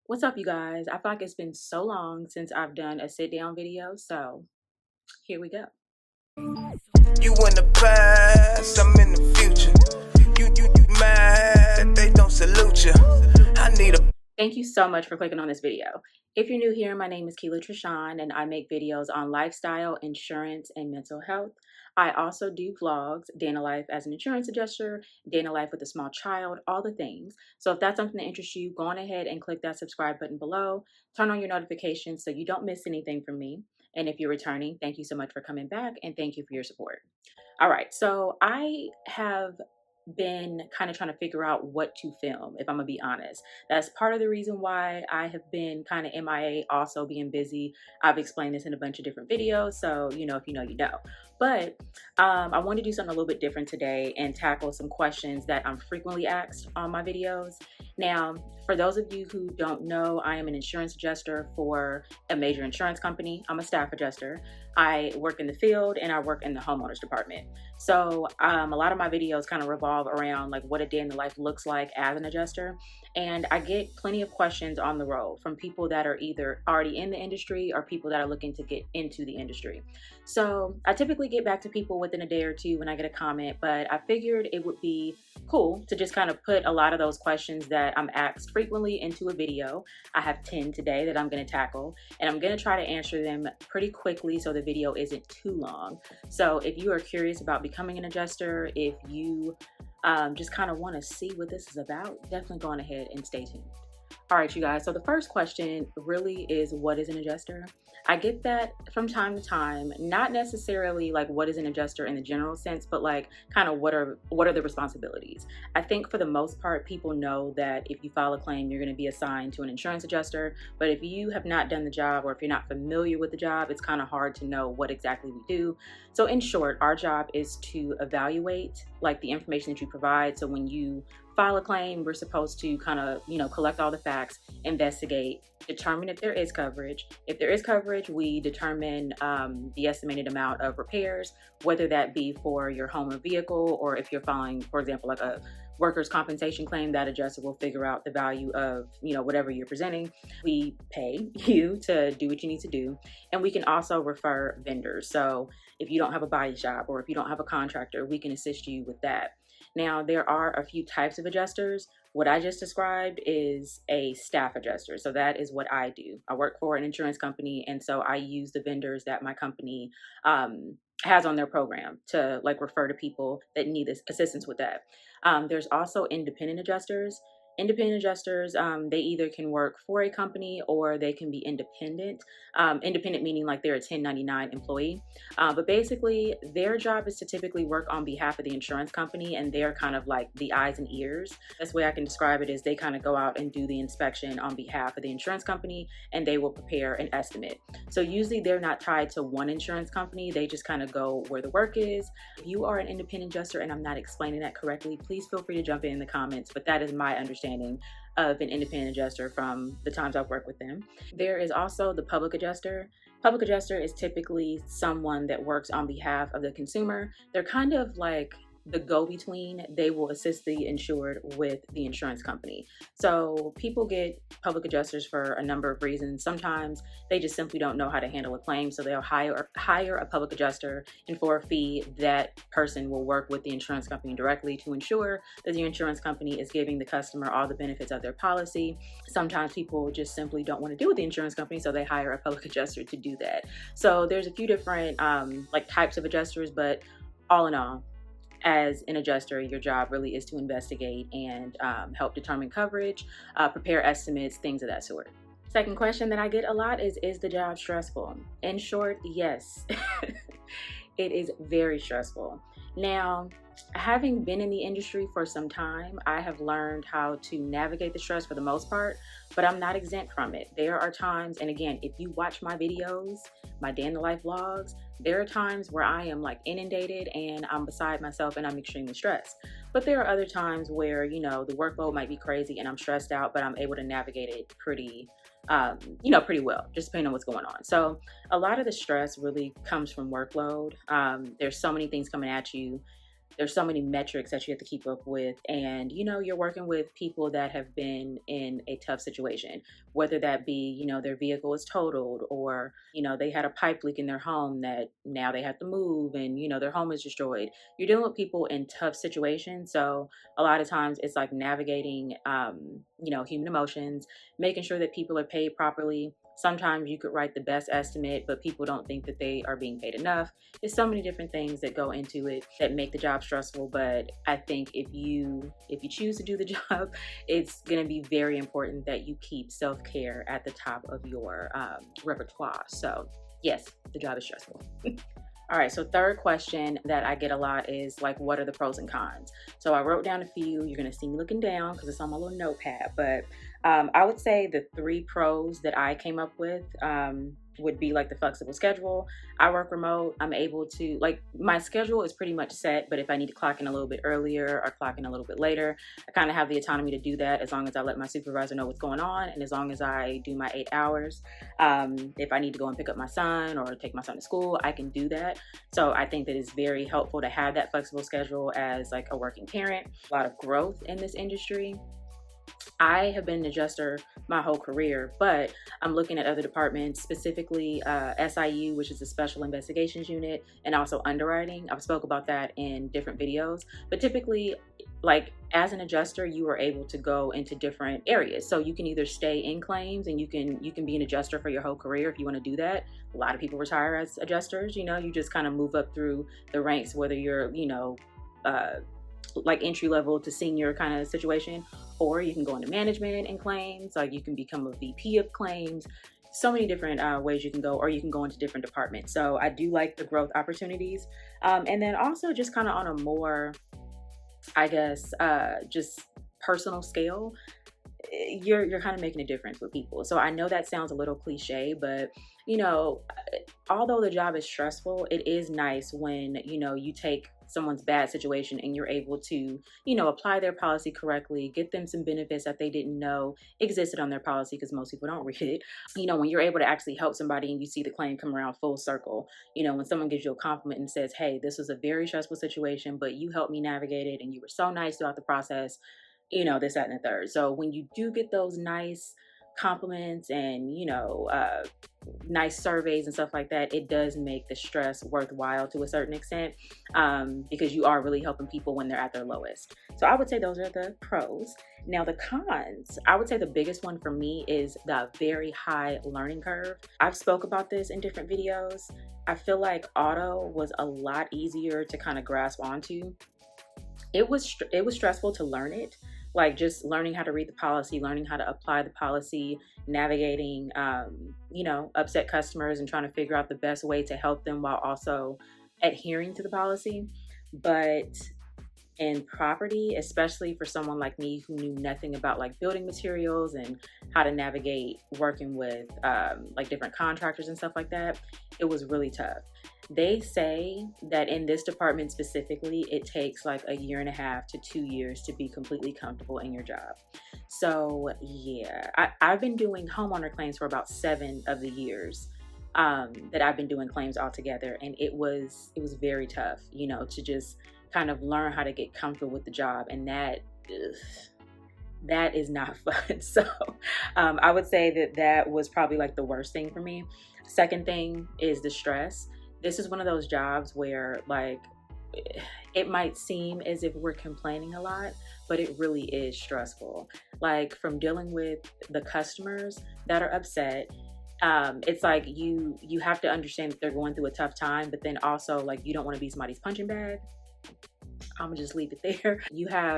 What's up, you guys? I feel like it's been so long since I've done a sit down video, so here we go. You in the past, I'm in the future. You mad that they don't salute you. I need a Thank you so much for clicking on this video. If you're new here, my name is Keela Trishan, and I make videos on lifestyle, insurance, and mental health. I also do vlogs, day in a life as an insurance adjuster, day in a life with a small child, all the things. So if that's something that interests you, go on ahead and click that subscribe button below. Turn on your notifications so you don't miss anything from me. And if you're returning, thank you so much for coming back, and thank you for your support. All right, so I have been kind of trying to figure out what to film, if I'm gonna be honest. That's part of the reason why I have been kind of MIA, also being busy. I've explained this in a bunch of different videos, so if you know, you know. But I want to do something a little bit different today and tackle some questions that I'm frequently asked on my videos. Now, for those of you who don't know, I am an insurance adjuster for a major insurance company. I'm a staff adjuster. I work in the field and I work in the homeowners department. So a lot of my videos kind of revolve around like what a day in the life looks like as an adjuster. And I get plenty of questions on the road from people that are either already in the industry or people that are looking to get into the industry. So I typically get back to people within a day or two when I get a comment, but I figured it would be cool to just kind of put a lot of those questions that I'm asked frequently into a video. I have 10 today that I'm going to tackle, and I'm going to try to answer them pretty quickly so the video isn't too long. So if you are curious about becoming an adjuster, if you just kind of want to see what this is about, definitely go on ahead and stay tuned. All right, you guys. So the first question really is, what is an adjuster? I get that from time to time, not necessarily like what is an adjuster in the general sense, but like kind of what are the responsibilities. I think for the most part, people know that if you file a claim, you're going to be assigned to an insurance adjuster. But if you have not done the job or if you're not familiar with the job, it's kind of hard to know what exactly we do. So in short, our job is to evaluate like the information that you provide. So when you file a claim, we're supposed to kind of, collect all the facts, investigate, determine if there is coverage. If there is coverage, we determine the estimated amount of repairs, whether that be for your home or vehicle, or if you're filing, for example, like a workers' compensation claim, that adjuster will figure out the value of, whatever you're presenting. We pay you to do what you need to do. And we can also refer vendors. So if you don't have a body shop or if you don't have a contractor, we can assist you with that. Now, there are a few types of adjusters. What I just described is a staff adjuster. So that is what I do. I work for an insurance company, and so I use the vendors that my company has on their program to like refer to people that need assistance with that. There's also independent adjusters. Independent adjusters, they either can work for a company or they can be independent. Independent meaning like they're a 1099 employee. But basically, their job is to typically work on behalf of the insurance company, and they're kind of like the eyes and ears. That's the way I can describe it, is they kind of go out and do the inspection on behalf of the insurance company, and they will prepare an estimate. So usually they're not tied to one insurance company. They just kind of go where the work is. If you are an independent adjuster and I'm not explaining that correctly, please feel free to jump in the comments, but that is my understanding of an independent adjuster from the times I've worked with them. There is also the public adjuster. Public adjuster is typically someone that works on behalf of the consumer. They're kind of like the go-between. They will assist the insured with the insurance company. So people get public adjusters for a number of reasons. Sometimes they just simply don't know how to handle a claim, so they'll hire a public adjuster, and for a fee, that person will work with the insurance company directly to ensure that the insurance company is giving the customer all the benefits of their policy. Sometimes people just simply don't want to deal with the insurance company, so they hire a public adjuster to do that. So there's a few different like types of adjusters, but all in all, as an adjuster, your job really is to investigate and help determine coverage, prepare estimates, things of that sort. Second question that I get a lot is the job stressful? In short, yes. It is very stressful. Now, having been in the industry for some time, I have learned how to navigate the stress for the most part, but I'm not exempt from it. There are times, and again, if you watch my videos, my day in the life vlogs, there are times where I am like inundated and I'm beside myself and I'm extremely stressed. But there are other times where, the workload might be crazy and I'm stressed out, but I'm able to navigate it pretty well, just depending on what's going on. So a lot of the stress really comes from workload. There's so many things coming at you. there's so many metrics that you have to keep up with, and you're working with people that have been in a tough situation, whether that be their vehicle is totaled, or they had a pipe leak in their home that now they have to move, and their home is destroyed. You're dealing with people in tough situations, so a lot of times it's like navigating human emotions, making sure that people are paid properly. Sometimes you could write the best estimate, but people don't think that they are being paid enough. There's so many different things that go into it that make the job stressful. But I think if you choose to do the job, it's going to be very important that you keep self-care at the top of your repertoire. So yes, the job is stressful. All right, so third question that I get a lot is like, what are the pros and cons? So I wrote down a few. You're going to see me looking down because it's on my little notepad. But I would say the 3 pros that I came up with would be like the flexible schedule. I work remote. I'm able to, like, my schedule is pretty much set, but if I need to clock in a little bit earlier or clock in a little bit later, I kind of have the autonomy to do that as long as I let my supervisor know what's going on and as long as I do my 8 hours. If I need to go and pick up my son or take my son to school, I can do that. So I think that it's very helpful to have that flexible schedule as like a working parent. A lot of growth in this industry. I have been an adjuster my whole career, but I'm looking at other departments, specifically SIU, which is the Special Investigations Unit, and also underwriting. I've spoke about that in different videos, but typically, like as an adjuster, you are able to go into different areas. So you can either stay in claims and you can be an adjuster for your whole career if you want to do that. A lot of people retire as adjusters. You just kind of move up through the ranks, whether you're like entry level to senior kind of situation, or you can go into management and claims, like you can become a VP of claims. So many different ways you can go, or you can go into different departments. So I do like the growth opportunities. And then also just kind of on a more, I guess, just personal scale, you're kind of making a difference with people. So I know that sounds a little cliche, but although the job is stressful, it is nice when you take someone's bad situation and you're able to apply their policy correctly, get them some benefits that they didn't know existed on their policy, because most people don't read it. When you're able to actually help somebody and you see the claim come around full circle, when someone gives you a compliment and says, hey, this was a very stressful situation, but you helped me navigate it and you were so nice throughout the process, this, that, and the third. So when you do get those nice compliments and nice surveys and stuff like that, it does make the stress worthwhile to a certain extent, because you are really helping people when they're at their lowest. So I would say those are the pros. Now the cons, I would say the biggest one for me is the very high learning curve. I've spoke about this in different videos. I feel like auto was a lot easier to kind of grasp onto. It was stressful to learn it, like just learning how to read the policy, learning how to apply the policy, navigating, upset customers and trying to figure out the best way to help them while also adhering to the policy. But in property, especially for someone like me who knew nothing about like building materials and how to navigate working with like different contractors and stuff like that, it was really tough. They say that in this department specifically, it takes like 1.5 to 2 years to be completely comfortable in your job. So yeah, I've been doing homeowner claims for about 7 of the years that I've been doing claims altogether, and it was very tough, to just kind of learn how to get comfortable with the job, and that is not fun. So I would say that was probably like the worst thing for me. Second thing is the stress. This is one of those jobs where like it might seem as if we're complaining a lot, but it really is stressful. Like from dealing with the customers that are upset, it's like you have to understand that they're going through a tough time, but then also like you don't want to be somebody's punching bag. I'm gonna just leave it there.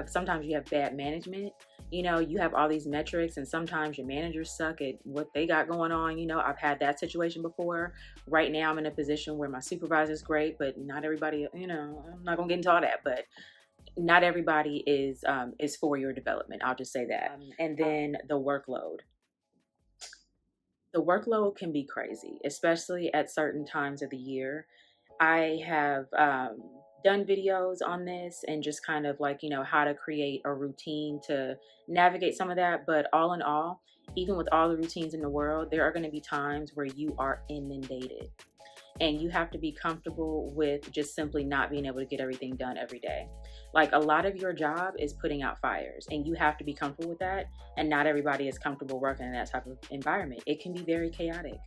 Sometimes you have bad management. You have all these metrics, and sometimes your managers suck at what they got going on. I've had that situation before. Right now I'm in a position where my supervisor's great, but not everybody, I'm not gonna get into all that, but not everybody is for your development. I'll just say that. And then the workload. The workload can be crazy, especially at certain times of the year. I have done videos on this and just kind of like, how to create a routine to navigate some of that. But all in all, even with all the routines in the world, there are going to be times where you are inundated. and you have to be comfortable with just simply not being able to get everything done every day. Like, a lot of your job is putting out fires, and you have to be comfortable with that. And not everybody is comfortable working in that type of environment. It can be very chaotic.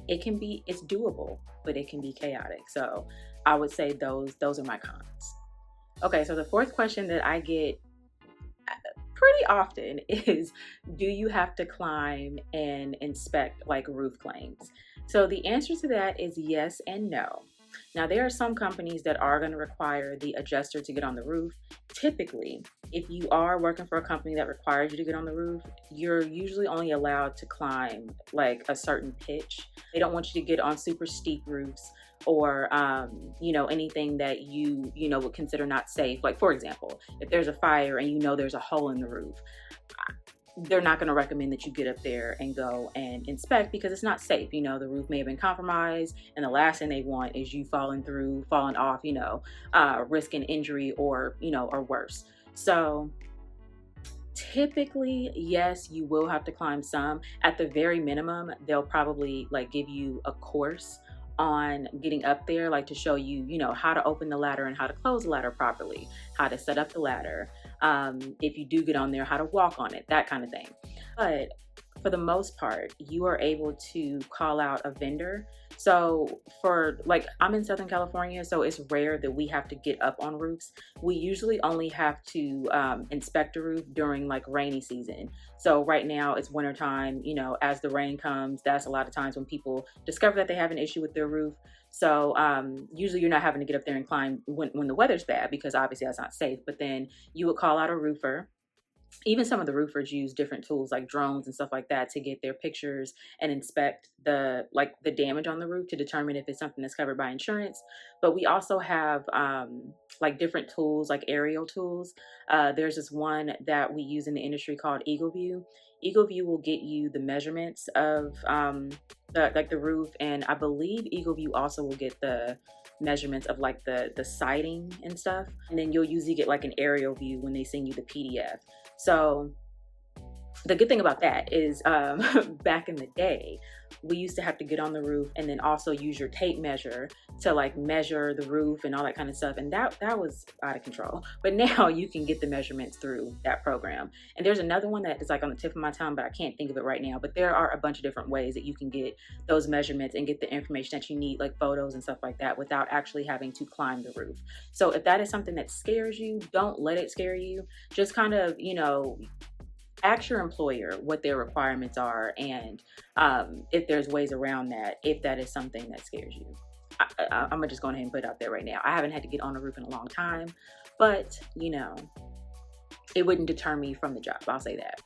It's doable, but it can be chaotic. So I would say those are my cons. Okay, so the fourth question that I get pretty often is, do you have to climb and inspect like roof claims? So the answer to that is yes and no. Now, there are some companies that are going to require the adjuster to get on the roof. Typically, if you are working for a company that requires you to get on the roof, you're usually only allowed to climb like a certain pitch. They don't want you to get on super steep roofs, or anything that you would consider not safe. Like, for example, if there's a fire and there's a hole in the roof, they're not going to recommend that you get up there and go and inspect, because it's not safe. The roof may have been compromised, and the last thing they want is you falling off, risking injury or worse. So typically, yes, you will have to climb some. At the very minimum, they'll probably like give you a course on getting up there, like to show you, how to open the ladder and how to close the ladder properly, how to set up the ladder. If you do get on there, how to walk on it, that kind of thing. But for the most part, you are able to call out a vendor. So I'm in Southern California, so it's rare that we have to get up on roofs. We usually only have to inspect a roof during like rainy season. So right now it's wintertime, as the rain comes, that's a lot of times when people discover that they have an issue with their roof. So usually you're not having to get up there and climb when the weather's bad, because obviously that's not safe. But then you would call out a roofer. Even some of the roofers use different tools like drones and stuff like that to get their pictures and inspect the damage on the roof to determine if it's something that's covered by insurance. But we also have like different tools, like aerial tools. There's this one that we use in the industry called Eagle View. Eagle View will get you the measurements of the roof, and I believe Eagle View also will get the measurements of like the siding and stuff. And then you'll usually get like an aerial view when they send you the PDF. So the good thing about that is back in the day, we used to have to get on the roof and then also use your tape measure to like measure the roof and all that kind of stuff. And that was out of control. But now you can get the measurements through that program. And there's another one that is like on the tip of my tongue, but I can't think of it right now. But there are a bunch of different ways that you can get those measurements and get the information that you need, like photos and stuff like that, without actually having to climb the roof. So if that is something that scares you, don't let it scare you. Just kind of, ask your employer what their requirements are, and if there's ways around that, if that is something that scares you. I'm gonna just go ahead and put it out there right now. I haven't had to get on a roof in a long time, but it wouldn't deter me from the job, I'll say that.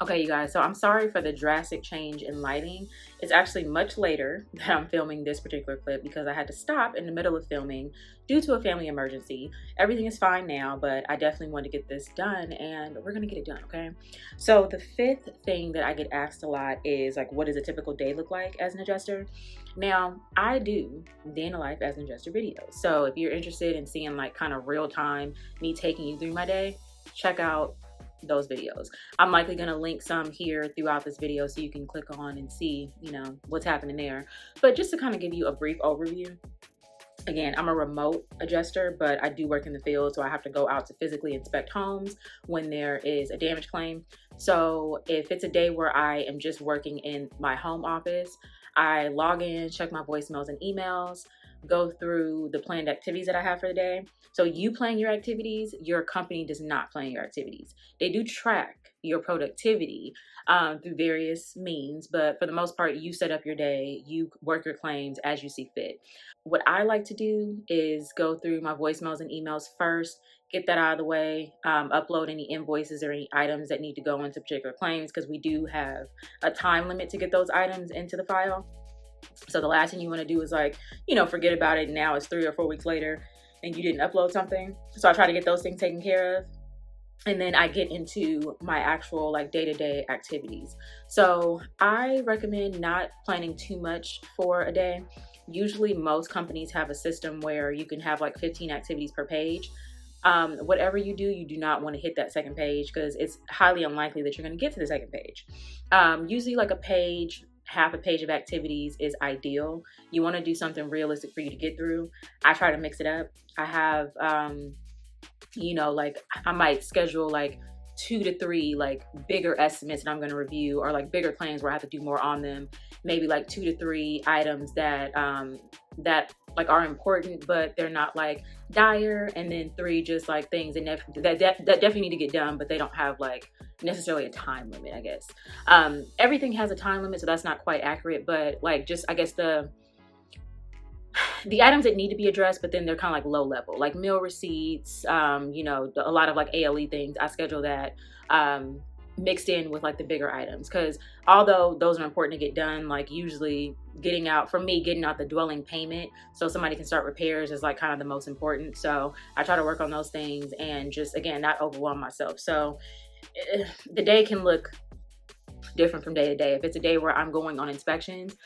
Okay, you guys, so I'm sorry for the drastic change in lighting. It's actually much later that I'm filming this particular clip because I had to stop in the middle of filming due to a family emergency. Everything is fine now, but I definitely want to get this done, and we're gonna get it done, okay? So the fifth thing that I get asked a lot is like, what does a typical day look like as an adjuster? Now, I do day in the life as an adjuster videos. So if you're interested in seeing like kind of real time, me taking you through my day, check out those videos. I'm likely going to link some here throughout this video so you can click on and see, what's happening there. But just to kind of give you a brief overview, again, I'm a remote adjuster, but I do work in the field, so I have to go out to physically inspect homes when there is a damage claim. So if it's a day where I am just working in my home office, I log in, check my voicemails and emails, go through the planned activities that I have for the day. So you plan your activities, your company does not plan your activities. They do track your productivity through various means, but for the most part, you set up your day, you work your claims as you see fit. What I like to do is go through my voicemails and emails first, get that out of the way, upload any invoices or any items that need to go into particular claims, because we do have a time limit to get those items into the file. So the last thing you want to do is forget about it. Now it's 3 or 4 weeks later and you didn't upload something. So I try to get those things taken care of. And then I get into my actual day-to-day activities. So I recommend not planning too much for a day. Usually most companies have a system where you can have 15 activities per page. Whatever you do not want to hit that second page, because it's highly unlikely that you're going to get to the second page. Usually a page half a page of activities is ideal. You want to do something realistic for you to get through. I try to mix it up. I have, like I might schedule like 2 to 3 like bigger estimates that I'm going to review, or like bigger claims where I have to do more on them. Maybe like 2 to 3 items that like are important, but they're not like dire, and then 3 just like things that definitely need to get done, but they don't have like necessarily a time limit, I guess. Everything has a time limit, so that's not quite accurate, but like just I guess the items that need to be addressed, but then they're kind of like low level, like meal receipts, a lot of like ALE things. I schedule that mixed in with like the bigger items, because although those are important to get done, like usually getting out the dwelling payment so somebody can start repairs is like kind of the most important. So I try to work on those things and just, again, not overwhelm myself. So the day can look different from day to day. If it's a day where I'm going on inspections,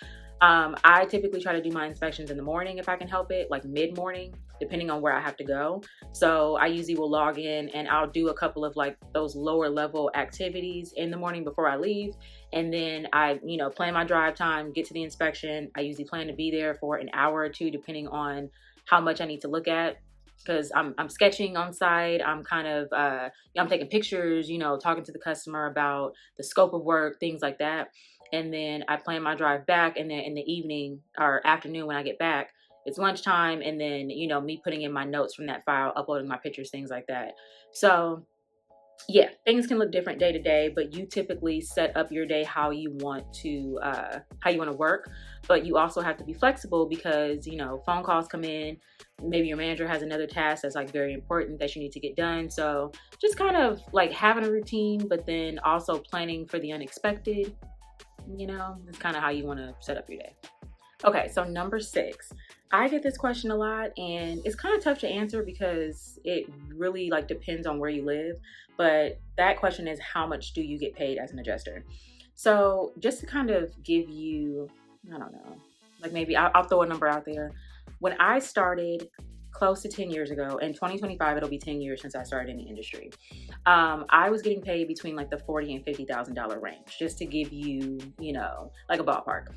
I typically try to do my inspections in the morning if I can help it, like mid-morning, depending on where I have to go. So I usually will log in and I'll do a couple of like those lower level activities in the morning before I leave. And then I, plan my drive time, get to the inspection. I usually plan to be there for an hour or 2, depending on how much I need to look at. Because I'm sketching on site. I'm kind of, I'm taking pictures, talking to the customer about the scope of work, things like that. And then I plan my drive back, and then in the evening or afternoon when I get back, it's lunchtime, and then, me putting in my notes from that file, uploading my pictures, things like that. So yeah, things can look different day to day, but you typically set up your day how you want to work. But you also have to be flexible because, phone calls come in. Maybe your manager has another task that's like very important that you need to get done. So just kind of like having a routine, but then also planning for the unexpected. It's kind of how you want to set up your day. Okay, so number 6, I get this question a lot, and it's kind of tough to answer because it really like depends on where you live. But that question is, how much do you get paid as an adjuster? So just to kind of give you, I don't know, like maybe I'll throw a number out there. When I started close to 10 years ago, in 2025, it'll be 10 years since I started in the industry. I was getting paid between like the $40,000 and $50,000 range, just to give you, like a ballpark.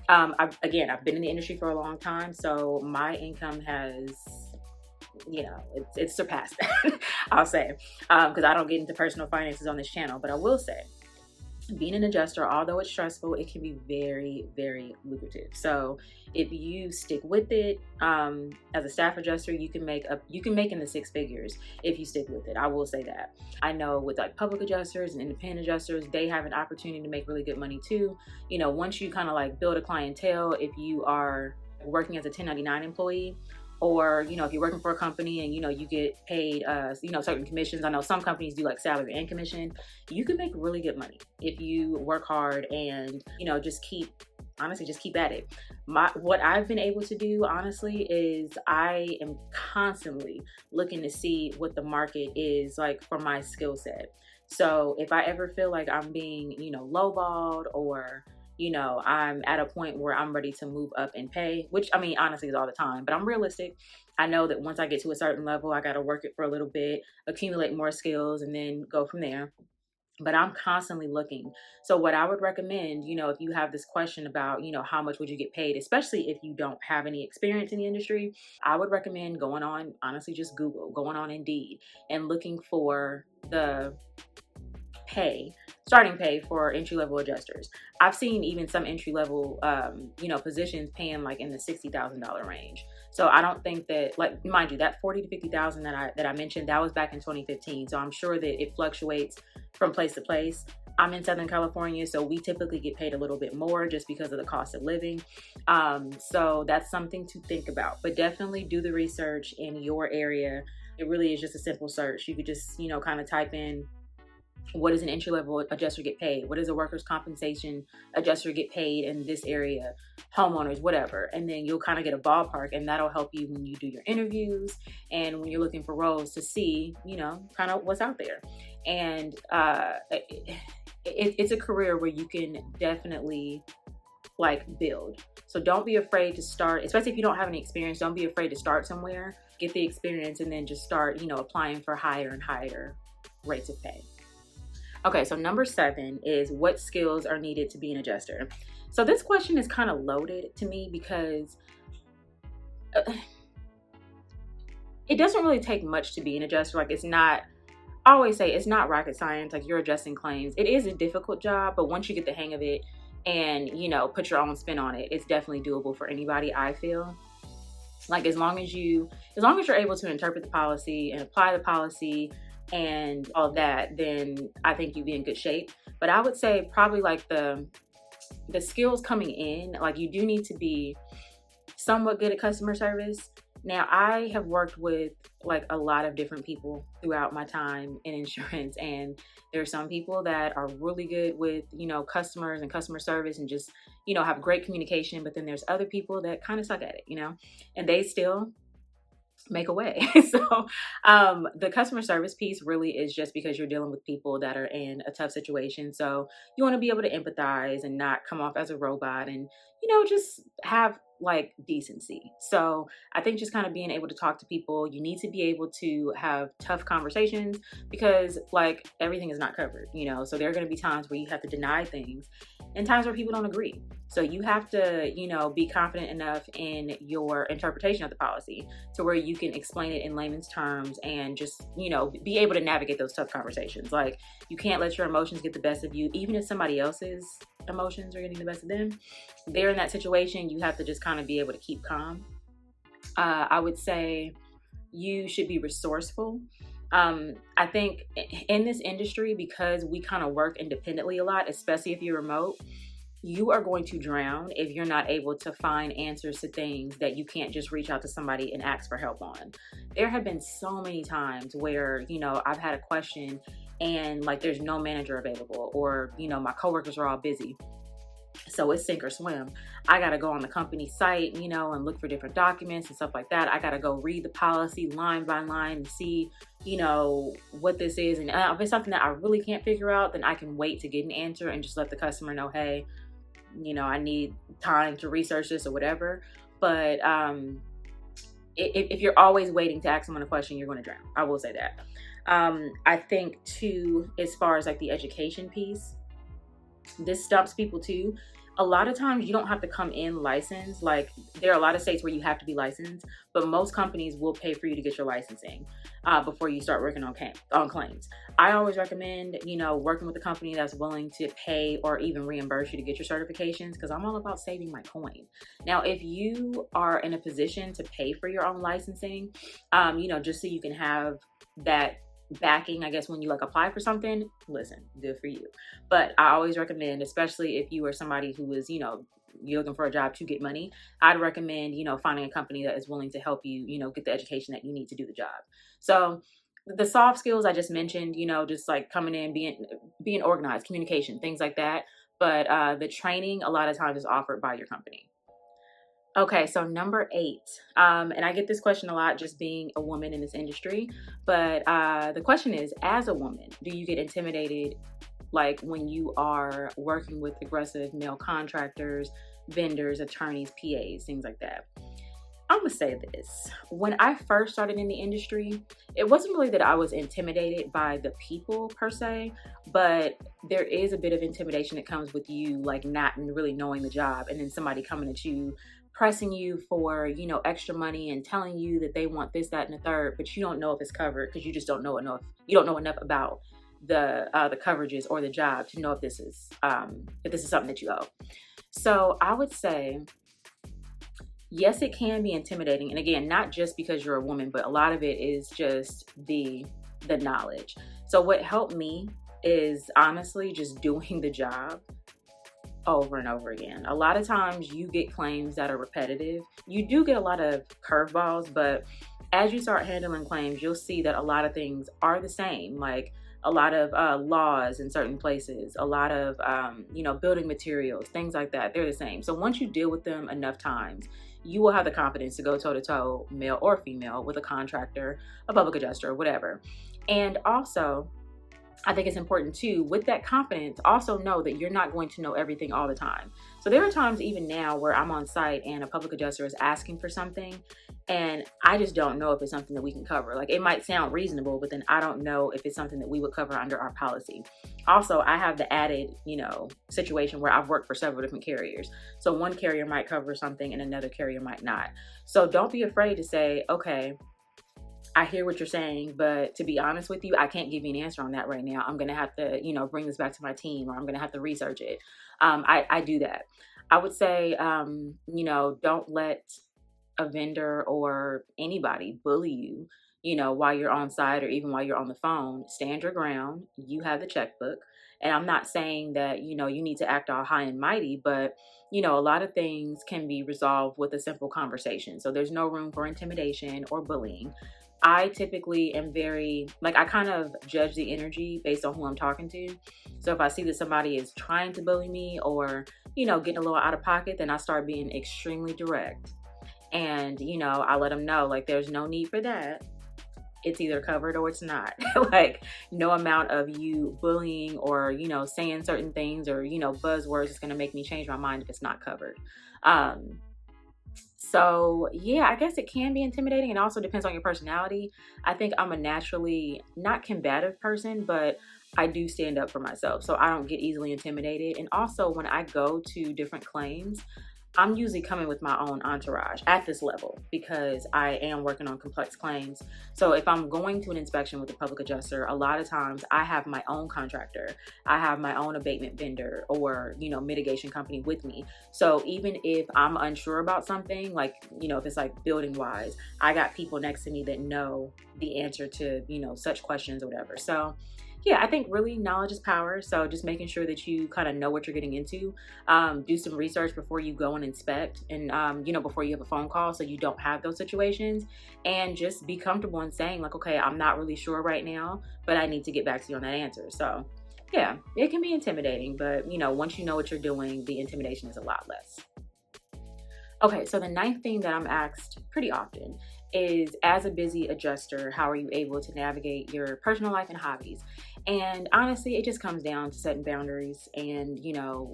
I've been in the industry for a long time, so my income has, it's surpassed that, I'll say, because I don't get into personal finances on this channel, but I will say, being an adjuster, although it's stressful, it can be very, very lucrative. So if you stick with it, as a staff adjuster, you can make in the 6 figures if you stick with it. I will say that. I know with like public adjusters and independent adjusters, they have an opportunity to make really good money too. Once you kind of like build a clientele, if you are working as a 1099 employee, or, if you're working for a company and, you get paid, certain commissions. I know some companies do like salary and commission. You can make really good money if you work hard and, just keep at it. What I've been able to do, honestly, is I am constantly looking to see what the market is like for my skill set. So if I ever feel like I'm being, lowballed, or I'm at a point where I'm ready to move up in pay, which I mean, honestly is all the time, but I'm realistic. I know that once I get to a certain level, I got to work it for a little bit, accumulate more skills, and then go from there. But I'm constantly looking. So what I would recommend, if you have this question about, how much would you get paid, especially if you don't have any experience in the industry, I would recommend going on, honestly, just Google, going on Indeed and looking for the starting pay for entry-level adjusters. I've seen even some entry-level, positions paying like in the $60,000 range. So I don't think that, like, mind you, that 40 to 50,000 that I mentioned, that was back in 2015. So I'm sure that it fluctuates from place to place. I'm in Southern California, so we typically get paid a little bit more just because of the cost of living. So that's something to think about. But definitely do the research in your area. It really is just a simple search. You could just, kind of type in, what does an entry-level adjuster get paid? What does a workers' compensation adjuster get paid in this area? Homeowners, whatever. And then you'll kind of get a ballpark, and that'll help you when you do your interviews and when you're looking for roles to see, kind of what's out there. And it's a career where you can definitely like build. So don't be afraid to start, especially if you don't have any experience. Don't be afraid to start somewhere, get the experience, and then just start, applying for higher and higher rates of pay. Okay, so number 7 is what skills are needed to be an adjuster. So this question is kind of loaded to me because it doesn't really take much to be an adjuster. Like, it's not, I always say it's not rocket science. Like, you're adjusting claims. It is a difficult job, but once you get the hang of it and, put your own spin on it, it's definitely doable for anybody, I feel. Like, as long as you're able to interpret the policy and apply the policy and all of that, then I think you'd be in good shape. But I would say probably like the skills coming in, like, you do need to be somewhat good at customer service. Now, I have worked with like a lot of different people throughout my time in insurance, and there are some people that are really good with, customers and customer service and just, have great communication. But then there's other people that kind of suck at it, and they still make a way. So the customer service piece really is just because you're dealing with people that are in a tough situation. So you want to be able to empathize and not come off as a robot, and just have like decency. So I think just kind of being able to talk to people, you need to be able to have tough conversations because like everything is not covered, so there are going to be times where you have to deny things and times where people don't agree. So you have to, be confident enough in your interpretation of the policy to where you can explain it in layman's terms and just, be able to navigate those tough conversations. Like, you can't let your emotions get the best of you, even if somebody else's emotions are getting the best of them. They're in that situation, you have to just kind of be able to keep calm. I would say you should be resourceful. I think in this industry, because we kind of work independently a lot, especially if you're remote, you are going to drown if you're not able to find answers to things that you can't just reach out to somebody and ask for help on. There have been so many times where, I've had a question and like there's no manager available, or, my coworkers are all busy. So it's sink or swim. I got to go on the company site, and look for different documents and stuff like that. I got to go read the policy line by line and see, what this is. And if it's something that I really can't figure out, then I can wait to get an answer and just let the customer know, hey, I need time to research this or whatever. But if you're always waiting to ask someone a question, you're going to drown. I will say that. I think too, as far as like the education piece, this stops people too. A lot of times you don't have to come in licensed. Like, there are a lot of states where you have to be licensed, but most companies will pay for you to get your licensing before you start working on claims. I always recommend, working with a company that's willing to pay or even reimburse you to get your certifications, because I'm all about saving my coin. Now, if you are in a position to pay for your own licensing, just so you can have that backing, I guess, when you like apply for something, listen, good for you. But I always recommend, especially if you are somebody who is, you're looking for a job to get money, I'd recommend, finding a company that is willing to help you, get the education that you need to do the job. So the soft skills I just mentioned, just like coming in, being organized, communication, things like that. But the training a lot of times is offered by your company. Okay, so number 8, and I get this question a lot just being a woman in this industry, but the question is, as a woman, do you get intimidated like when you are working with aggressive male contractors, vendors, attorneys, PAs, things like that? I'm gonna say this. When I first started in the industry, it wasn't really that I was intimidated by the people per se, but there is a bit of intimidation that comes with you like not really knowing the job, and then somebody coming at you, pressing you for, extra money and telling you that they want this, that, and the third, but you don't know if it's covered because you just don't know enough. You don't know enough about the coverages or the job to know if this is something that you owe. So I would say, yes, it can be intimidating. And again, not just because you're a woman, but a lot of it is just the knowledge. So what helped me is honestly just doing the job over and over again. A lot of times you get claims that are repetitive. You do get a lot of curveballs, but as you start handling claims, you'll see that a lot of things are the same. Like a lot of laws in certain places, a lot of, building materials, things like that. They're the same. So once you deal with them enough times, you will have the confidence to go toe to toe, male or female, with a contractor, a public adjuster, whatever. And also, I think it's important too, with that confidence, also know that you're not going to know everything all the time. So there are times even now where I'm on site and a public adjuster is asking for something and I just don't know if it's something that we can cover. Like, it might sound reasonable, but then I don't know if it's something that we would cover under our policy. Also, I have the added, situation where I've worked for several different carriers. So one carrier might cover something and another carrier might not. So don't be afraid to say, okay, I hear what you're saying, but to be honest with you, I can't give you an answer on that right now. I'm going to have to, bring this back to my team, or I'm going to have to research it. I do that. I would say, don't let a vendor or anybody bully you, while you're on site or even while you're on the phone. Stand your ground. You have the checkbook. And I'm not saying that, you need to act all high and mighty, but, a lot of things can be resolved with a simple conversation. So there's no room for intimidation or bullying. I typically am I kind of judge the energy based on who I'm talking to. So if I see that somebody is trying to bully me or, getting a little out of pocket, then I start being extremely direct. And, I let them know, like, there's no need for that. It's either covered or it's not. Like, no amount of you bullying or, saying certain things or, buzzwords is going to make me change my mind if it's not covered. So yeah, I guess it can be intimidating, and also depends on your personality. I think I'm a naturally not combative person, but I do stand up for myself. So I don't get easily intimidated. And also when I go to different claims, I'm usually coming with my own entourage at this level because I am working on complex claims. So if I'm going to an inspection with a public adjuster, a lot of times I have my own contractor, I have my own abatement vendor or, mitigation company with me. So even if I'm unsure about something, like, if it's like building wise, I got people next to me that know the answer to, such questions or whatever. So yeah, I think really knowledge is power. So just making sure that you kind of know what you're getting into. Do some research before you go and inspect, and before you have a phone call, so you don't have those situations. And just be comfortable in saying, like, okay, I'm not really sure right now, but I need to get back to you on that answer. So yeah, it can be intimidating, but once you know what you're doing, the intimidation is a lot less. Okay, so the ninth thing that I'm asked pretty often is, as a busy adjuster, how are you able to navigate your personal life and hobbies? And honestly, it just comes down to setting boundaries and,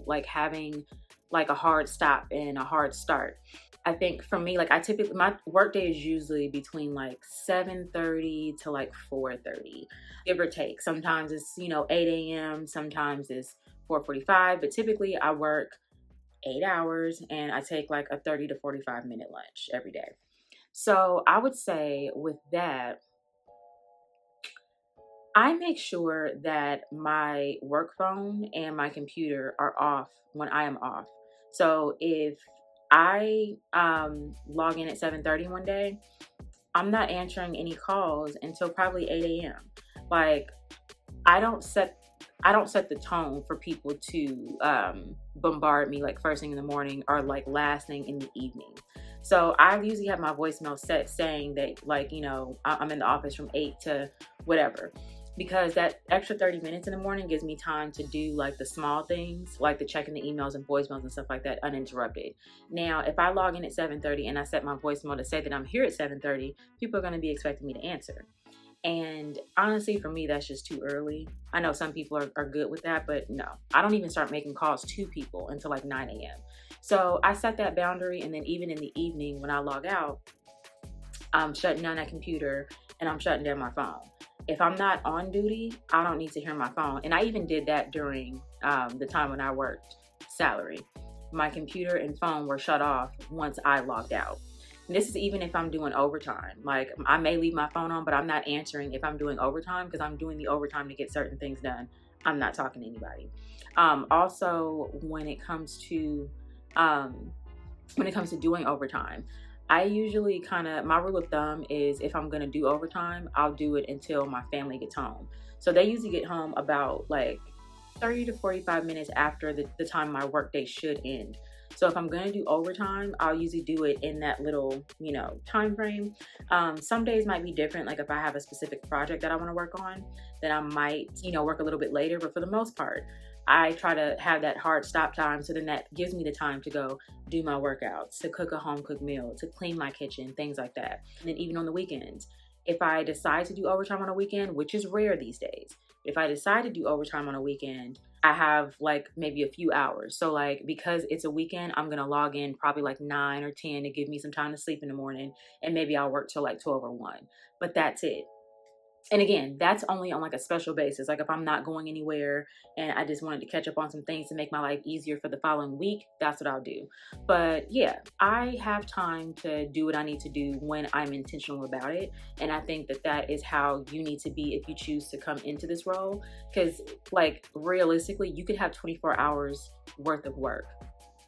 like having like a hard stop and a hard start. I think for me, like my work day is usually between like 7:30 to like 4:30, give or take. Sometimes it's, 8 a.m., sometimes it's 4:45, but typically I work 8 hours and I take like a 30 to 45-minute lunch every day. So I would say with that, I make sure that my work phone and my computer are off when I am off. So if I log in at 7:30 one day, I'm not answering any calls until probably 8 a.m. Like, I don't set the tone for people to bombard me like first thing in the morning or like last thing in the evening. So I usually have my voicemail set saying that, like, I'm in the office from 8 to whatever, because that extra 30 minutes in the morning gives me time to do like the small things, like the checking the emails and voicemails and stuff like that uninterrupted. Now, if I log in at 7:30 and I set my voicemail to say that I'm here at 7:30, people are going to be expecting me to answer. And honestly, for me, that's just too early. I know some people are good with that, but no, I don't even start making calls to people until like 9 a.m. So I set that boundary. And then even in the evening when I log out, I'm shutting down that computer and I'm shutting down my phone. If I'm not on duty, I don't need to hear my phone. And I even did that during the time when I worked salary. My computer and phone were shut off once I logged out. And this is even if I'm doing overtime. Like, I may leave my phone on, but I'm not answering if I'm doing overtime, because I'm doing the overtime to get certain things done. I'm not talking to anybody. Also, when it comes to doing overtime, I usually my rule of thumb is, if I'm gonna do overtime, I'll do it until my family gets home. So they usually get home about like 30 to 45 minutes after the time my workday should end. So if I'm going to do overtime, I'll usually do it in that little, time frame. Some days might be different. Like if I have a specific project that I want to work on, then I might, work a little bit later. But for the most part, I try to have that hard stop time. So then that gives me the time to go do my workouts, to cook a home cooked meal, to clean my kitchen, things like that. And then even on the weekends, If I decide to do overtime on a weekend, which is rare these days, if I decide to do overtime on a weekend, I have like maybe a few hours. So like, because it's a weekend, I'm going to log in probably like 9 or 10 to give me some time to sleep in the morning. And maybe I'll work till like 12 or 1, but that's it. And again, that's only on like a special basis. Like if I'm not going anywhere and I just wanted to catch up on some things to make my life easier for the following week, that's what I'll do. But yeah, I have time to do what I need to do when I'm intentional about it. And I think that that is how you need to be if you choose to come into this role. Because like realistically, you could have 24 hours worth of work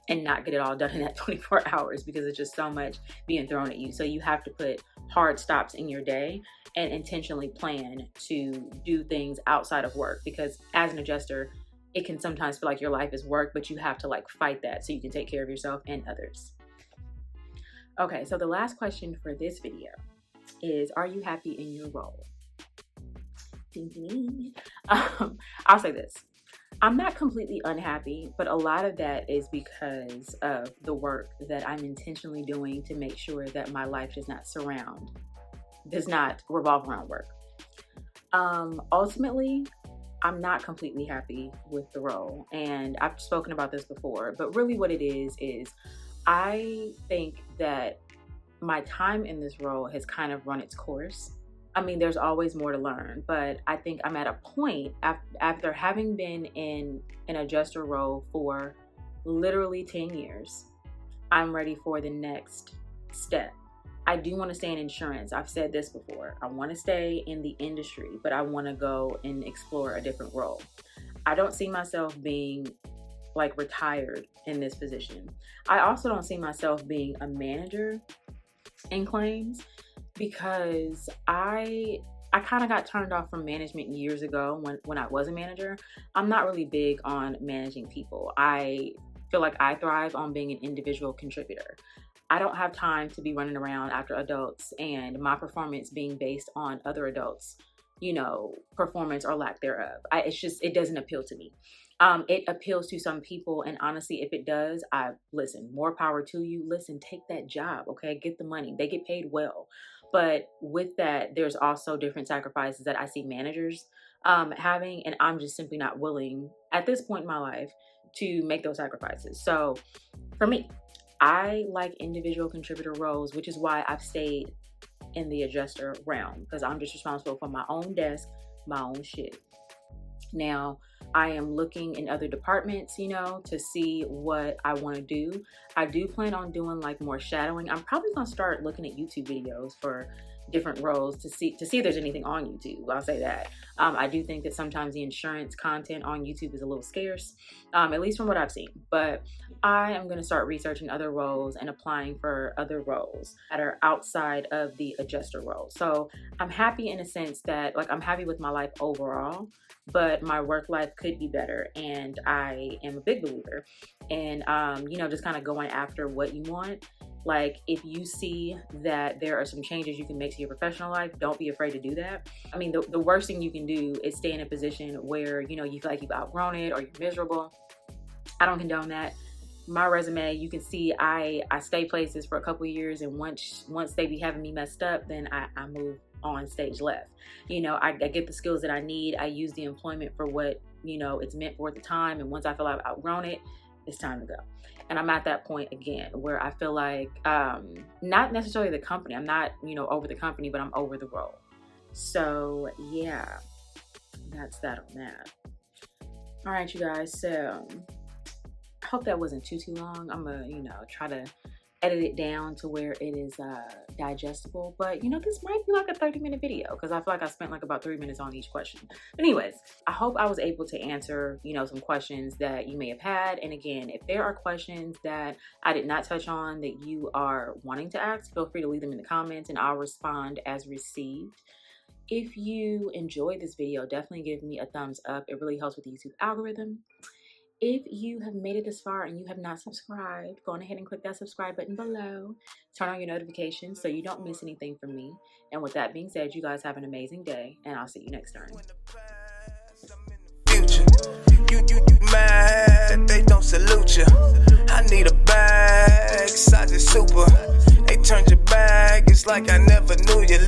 and not get it all done in that 24 hours because it's just so much being thrown at you. So you have to put hard stops in your day and intentionally plan to do things outside of work, because as an adjuster, it can sometimes feel like your life is work, but you have to like fight that so you can take care of yourself and others. Okay, so the last question for this video is, are you happy in your role? I'll say this. I'm not completely unhappy, but a lot of that is because of the work that I'm intentionally doing to make sure that my life does not revolve around work. Ultimately, I'm not completely happy with the role, and I've spoken about this before, but really what it is I think that my time in this role has kind of run its course. I mean, there's always more to learn, but I think I'm at a point after having been in an adjuster role for literally 10 years, I'm ready for the next step. I do want to stay in insurance. I've said this before. I want to stay in the industry, but I want to go and explore a different role. I don't see myself being like retired in this position. I also don't see myself being a manager in claims, because I kind of got turned off from management years ago when I was a manager. I'm not really big on managing people. I feel like I thrive on being an individual contributor. I don't have time to be running around after adults and my performance being based on other adults, performance or lack thereof. It doesn't appeal to me. It appeals to some people, and honestly, if it does, listen, more power to you. Listen, take that job, okay? Get the money. They get paid well. But with that, there's also different sacrifices that I see managers having, and I'm just simply not willing at this point in my life to make those sacrifices. So for me, I like individual contributor roles, which is why I've stayed in the adjuster realm, because I'm just responsible for my own desk, my own shit. Now, I am looking in other departments, to see what I want to do. I do plan on doing like more shadowing. I'm probably going to start looking at YouTube videos for different roles to see if there's anything on YouTube. I'll say that. I do think that sometimes the insurance content on YouTube is a little scarce, at least from what I've seen. But I am going to start researching other roles and applying for other roles that are outside of the adjuster role. So I'm happy in a sense that I'm happy with my life overall, but my work life could be better. And I am a big believer in, just kind of going after what you want. Like, if you see that there are some changes you can make to your professional life, don't be afraid to do that. I mean, the worst thing you can do is stay in a position where, you feel like you've outgrown it or you're miserable. I don't condone that. My resume, you can see I stay places for a couple of years, and once they be having me messed up, then I move on stage left. I get the skills that I need. I use the employment for what, it's meant for at the time. And once I feel I've outgrown it, it's time to go. And I'm at that point again where I feel like, not necessarily the company. I'm not, over the company, but I'm over the role. So yeah, that's that on that. All right, you guys. So I hope that wasn't too long. I'm gonna, try to edit it down to where it is digestible. But this might be like a 30-minute video, because I feel like I spent like about 3 minutes on each question. But anyways, I hope I was able to answer some questions that you may have had. And again, if there are questions that I did not touch on that you are wanting to ask, feel free to leave them in the comments and I'll respond as received. If you enjoyed this video, definitely give me a thumbs up. It really helps with the YouTube algorithm. If you have made it this far and you have not subscribed, go on ahead and click that subscribe button below. Turn on your notifications so you don't miss anything from me. And with that being said, you guys have an amazing day, and I'll see you next time. You mad, they don't salute you. I need a bag, size is super. They turned your bag, it's like I never